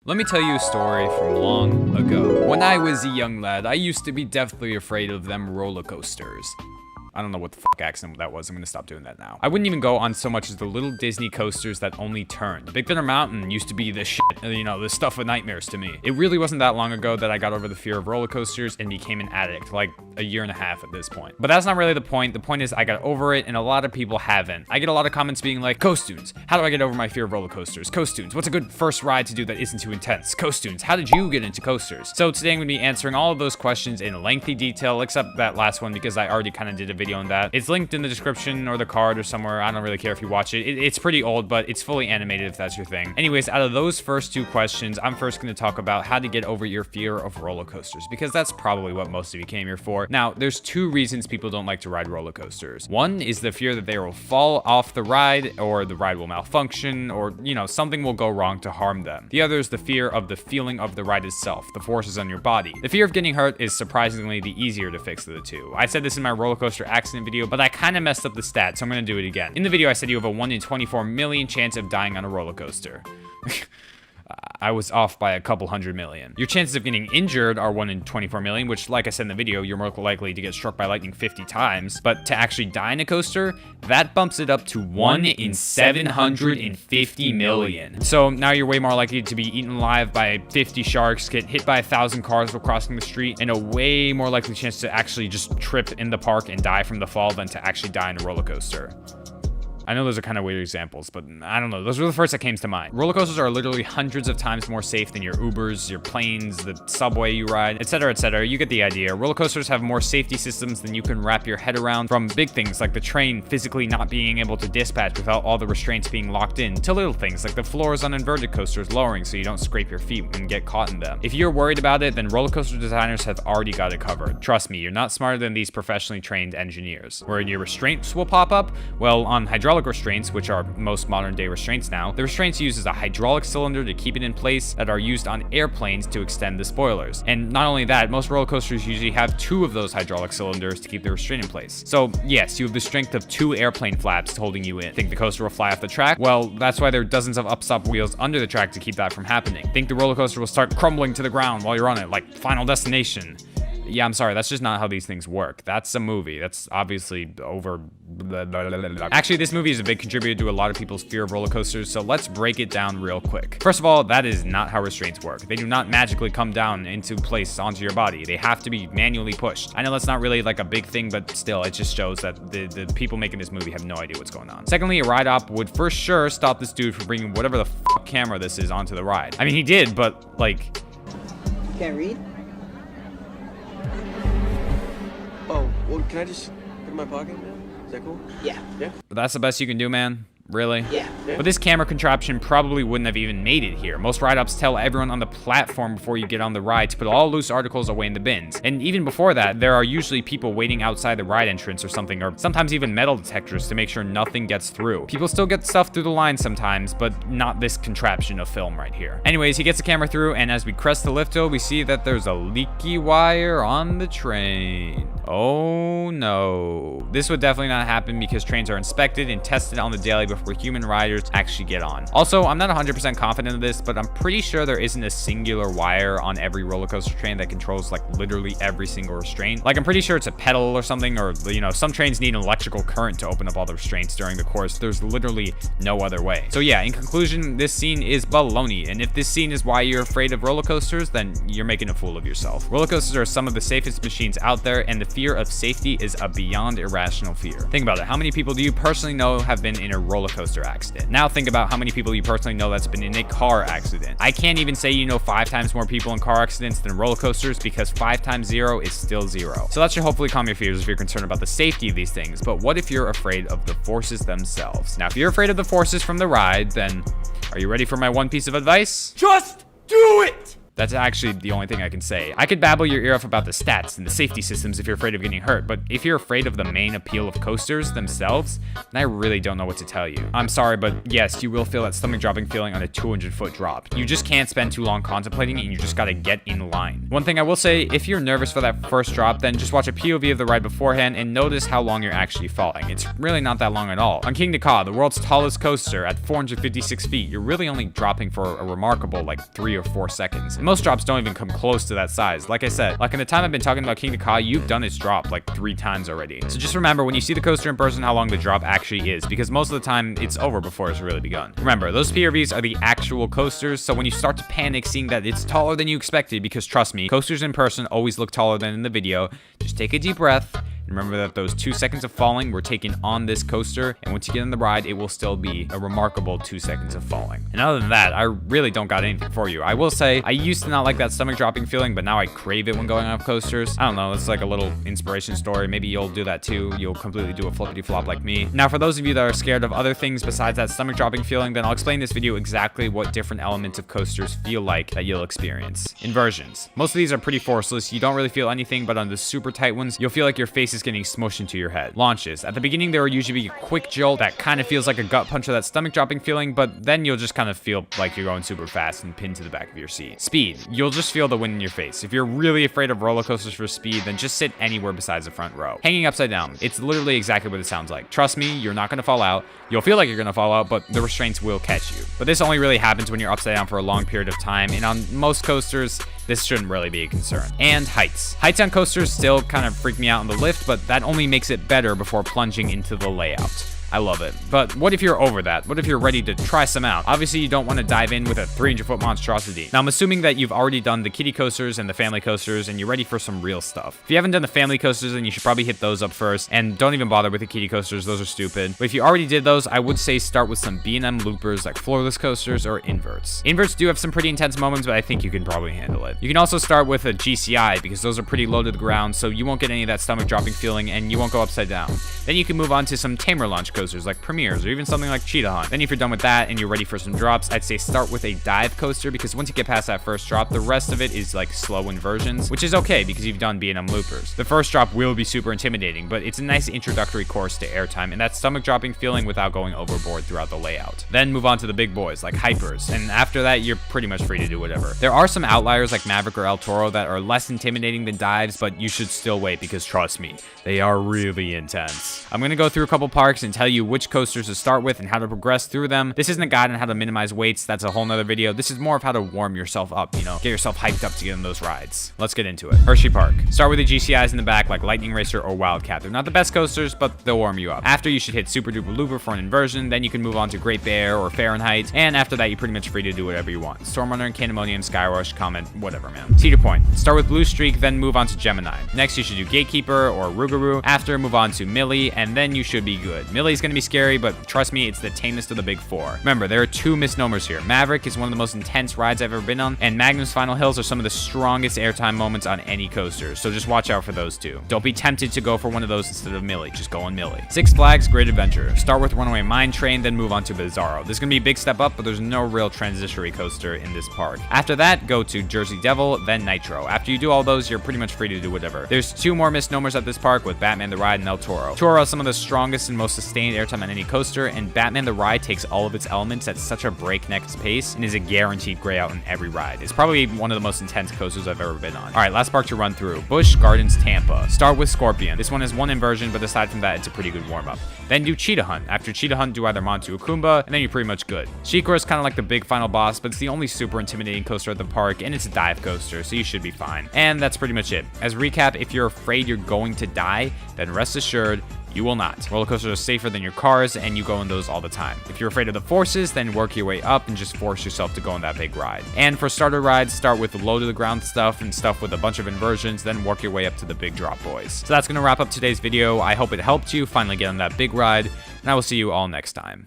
Let me tell you a story from long ago. When I was a young lad, I used to be deathly afraid of them roller coasters. I don't know what the fuck accent that was. I'm gonna stop doing that now. I wouldn't even go on so much as the little Disney coasters that only turn. Big Thunder Mountain used to be the shit, you know, the stuff of nightmares to me. It really wasn't that long ago that I got over the fear of roller coasters and became an addict, like a year and a half at this point. But that's not really the point. The point is I got over it and a lot of people haven't. I get a lot of comments being like, Coastoons, how do I get over my fear of roller coasters? Coastoons, what's a good first ride to do that isn't too intense? Coastoons, how did you get into coasters? So today I'm gonna be answering all of those questions in lengthy detail, except that last one because I already kind of did a video on that. It's linked in the description or the card or somewhere. I don't really care if you watch it. It's pretty old, but it's fully animated if that's your thing. Anyways, out of those first two questions, I'm first going to talk about how to get over your fear of roller coasters, because that's probably what most of you came here for. Now, there's two reasons people don't like to ride roller coasters. One is the fear that they will fall off the ride, or the ride will malfunction, or, you know, something will go wrong to harm them. The other is the fear of the feeling of the ride itself, the forces on your body. The fear of getting hurt is surprisingly the easier to fix of the two. I said this in my roller coaster accident video, but I kind of messed up the stats, so I'm going to do it again. In the video, I said you have a 1 in 24 million chance of dying on a roller coaster. I was off by a couple hundred million. Your chances of getting injured are 1 in 24 million, which, like I said in the video, you're more likely to get struck by lightning 50 times. But to actually die in a coaster, that bumps it up to 1 in 750 million. So now you're way more likely to be eaten alive by 50 sharks, get hit by 1,000 cars while crossing the street, and a way more likely chance to actually just trip in the park and die from the fall than to actually die in a roller coaster. I know those are kind of weird examples, but I don't know. Those were the first that came to mind. Roller coasters are literally hundreds of times more safe than your Ubers, your planes, the subway you ride, etc., etc. You get the idea. Roller coasters have more safety systems than you can wrap your head around, from big things like the train physically not being able to dispatch without all the restraints being locked in, to little things like the floors on inverted coasters lowering so you don't scrape your feet and get caught in them. If you're worried about it, then roller coaster designers have already got it covered. Trust me, you're not smarter than these professionally trained engineers. Where your restraints will pop up? Well, on hydraulic restraints, which are most modern day restraints now, the restraints uses a hydraulic cylinder to keep it in place that are used on airplanes to extend the spoilers. And not only that, most roller coasters usually have 2 of those hydraulic cylinders to keep the restraint in place. So yes, you have the strength of 2 airplane flaps holding you in. Think the coaster will fly off the track? Well, that's why there are dozens of upstop wheels under the track to keep that from happening. Think the roller coaster will start crumbling to the ground while you're on it, like Final Destination. Yeah, I'm sorry, that's just not how these things work. That's a movie. That's obviously over... Actually, this movie is a big contributor to a lot of people's fear of roller coasters, so let's break it down real quick. First of all, that is not how restraints work. They do not magically come down into place onto your body. They have to be manually pushed. I know that's not really like a big thing, but still, it just shows that the people making this movie have no idea what's going on. Secondly, a ride op would for sure stop this dude from bringing whatever the fuck camera this is onto the ride. I mean, he did, but like... Can't read? Oh, well, can I just put it in my pocket, man? Is that cool? Yeah. Yeah? That's the best you can do, man? Really? Yeah. But this camera contraption probably wouldn't have even made it here. Most ride-ups tell everyone on the platform before you get on the ride to put all loose articles away in the bins. And even before that, there are usually people waiting outside the ride entrance or something, or sometimes even metal detectors to make sure nothing gets through. People still get stuff through the line sometimes, but not this contraption of film right here. Anyways, he gets the camera through, and as we crest the lift hill, we see that there's a leaky wire on the train. Oh no. This would definitely not happen because trains are inspected and tested on the daily before human riders actually get on. Also, I'm not 100% confident of this, but I'm pretty sure there isn't a singular wire on every roller coaster train that controls like literally every single restraint. Like, I'm pretty sure it's a pedal or something, or, you know, some trains need an electrical current to open up all the restraints during the course. There's literally no other way. So yeah, in conclusion, this scene is baloney, and if this scene is why you're afraid of roller coasters, then you're making a fool of yourself. Roller coasters are some of the safest machines out there, and the fear of safety is a beyond irrational fear. Think about it. How many people do you personally know have been in a roller coaster accident? Now think about how many people you personally know that's been in a car accident. I can't even say you know 5 times more people in car accidents than roller coasters, because 5 times 0 is still 0. So that should hopefully calm your fears if you're concerned about the safety of these things. But what if you're afraid of the forces themselves? Now, if you're afraid of the forces from the ride, then are you ready for my one piece of advice? Just do it! That's actually the only thing I can say. I could babble your ear off about the stats and the safety systems if you're afraid of getting hurt, but if you're afraid of the main appeal of coasters themselves, then I really don't know what to tell you. I'm sorry, but yes, you will feel that stomach dropping feeling on a 200-foot drop. You just can't spend too long contemplating, and you just gotta get in line. One thing I will say, if you're nervous for that first drop, then just watch a POV of the ride beforehand and notice how long you're actually falling. It's really not that long at all. On Kingda Ka, the world's tallest coaster at 456 feet, you're really only dropping for a remarkable like 3 or 4 seconds. And most drops don't even come close to that size. Like I said, like in the time I've been talking about Kingda Ka, you've done its drop like 3 times already. So just remember when you see the coaster in person how long the drop actually is, because most of the time it's over before it's really begun. Remember, those PRVs are the actual coasters, so when you start to panic seeing that it's taller than you expected, because trust me, coasters in person always look taller than in the video, just take a deep breath. Remember that those 2 seconds of falling were taken on this coaster, and once you get on the ride, it will still be a remarkable 2 seconds of falling. And other than that, I really don't got anything for you. I will say, I used to not like that stomach dropping feeling, but now I crave it when going off coasters. I don't know, it's like a little inspiration story. Maybe you'll do that too. You'll completely do a flippity flop like me. Now, for those of you that are scared of other things besides that stomach dropping feeling, then I'll explain in this video exactly what different elements of coasters feel like that you'll experience. Inversions. Most of these are pretty forceless. You don't really feel anything, but on the super tight ones, you'll feel like your face is getting smushed into your head. Launches. At the beginning, there will usually be a quick jolt that kind of feels like a gut punch of that stomach dropping feeling, but then you'll just kind of feel like you're going super fast and pinned to the back of your seat. Speed. You'll just feel the wind in your face. If you're really afraid of roller coasters for speed, then just sit anywhere besides the front row. Hanging upside down. It's literally exactly what it sounds like. Trust me, you're not going to fall out. You'll feel like you're going to fall out, but the restraints will catch you. But this only really happens when you're upside down for a long period of time, and on most coasters, this shouldn't really be a concern. And heights. Heights on coasters still kind of freak me out on the lift, but that only makes it better before plunging into the layout. I love it. But what if you're over that? What if you're ready to try some out? Obviously, you don't want to dive in with a 300-foot monstrosity. Now, I'm assuming that you've already done the kiddie coasters and the family coasters, and you're ready for some real stuff. If you haven't done the family coasters, then you should probably hit those up first, and don't even bother with the kiddie coasters. Those are stupid. But if you already did those, I would say start with some B&M loopers like floorless coasters or inverts. Inverts do have some pretty intense moments, but I think you can probably handle it. You can also start with a GCI because those are pretty low to the ground, so you won't get any of that stomach dropping feeling, and you won't go upside down. Then you can move on to some tamer launch coasters like Premiers, or even something like Cheetah Hunt. Then if you're done with that and you're ready for some drops, I'd say start with a dive coaster, because once you get past that first drop, the rest of it is like slow inversions, which is okay because you've done B&M loopers. The first drop will be super intimidating, but it's a nice introductory course to airtime and that stomach dropping feeling without going overboard throughout the layout. Then move on to the big boys like Hypers, and after that, you're pretty much free to do whatever. There are some outliers like Maverick or El Toro that are less intimidating than dives, but you should still wait because trust me, they are really intense. I'm gonna go through a couple parks and tell you which coasters to start with and how to progress through them. This isn't a guide on how to minimize weights. That's a whole nother video. This is more of how to warm yourself up, you know, get yourself hyped up to get on those rides. Let's get into it. Hershey Park. Start with the GCIs in the back like Lightning Racer or Wildcat. They're not the best coasters, but they'll warm you up. After, you should hit Super Duper Looper for an inversion. Then you can move on to Great Bear or Fahrenheit. And after that, you're pretty much free to do whatever you want. Stormrunner, Candemonium, Skyrush, Comet, whatever, man. Cedar Point. Start with Blue Streak, then move on to Gemini. Next, you should do Gatekeeper or Rougarou. After, move on to Millie, and then you should be good. Millie's gonna be scary, but trust me, it's the tamest of the big four. Remember, there are 2 misnomers here. Maverick is one of the most intense rides I've ever been on, and Magnum's Final Hills are some of the strongest airtime moments on any coaster, so just watch out for those 2. Don't be tempted to go for one of those instead of Millie. Just go on Millie. Six Flags Great Adventure. Start with Runaway Mine Train, then move on to Bizarro. This is gonna be a big step up, but there's no real transitionary coaster in this park. After that, go to Jersey Devil, then Nitro. After you do all those, you're pretty much free to do whatever. There's 2 more misnomers at this park with Batman the Ride and El Toro. Toro has some of the strongest and most sustained airtime on any coaster, and Batman the Ride takes all of its elements at such a breakneck pace and is a guaranteed gray out on every ride. It's probably one of the most intense coasters I've ever been on. Alright, last park to run through. Busch Gardens Tampa. Start with Scorpion. This one has 1 inversion, but aside from that, it's a pretty good warm-up. Then do Cheetah Hunt. After Cheetah Hunt, do either Montu Akumba, and then you're pretty much good. Sheikra is kind of like the big final boss, but it's the only super intimidating coaster at the park, and it's a dive coaster, so you should be fine. And that's pretty much it. As a recap, if you're afraid you're going to die, then rest assured, you will not. Roller coasters are safer than your cars, and you go in those all the time. If you're afraid of the forces, then work your way up and just force yourself to go on that big ride. And for starter rides, start with low to the ground stuff and stuff with a bunch of inversions, then work your way up to the big drop boys. So that's gonna wrap up today's video. I hope it helped you finally get on that big ride, and I will see you all next time.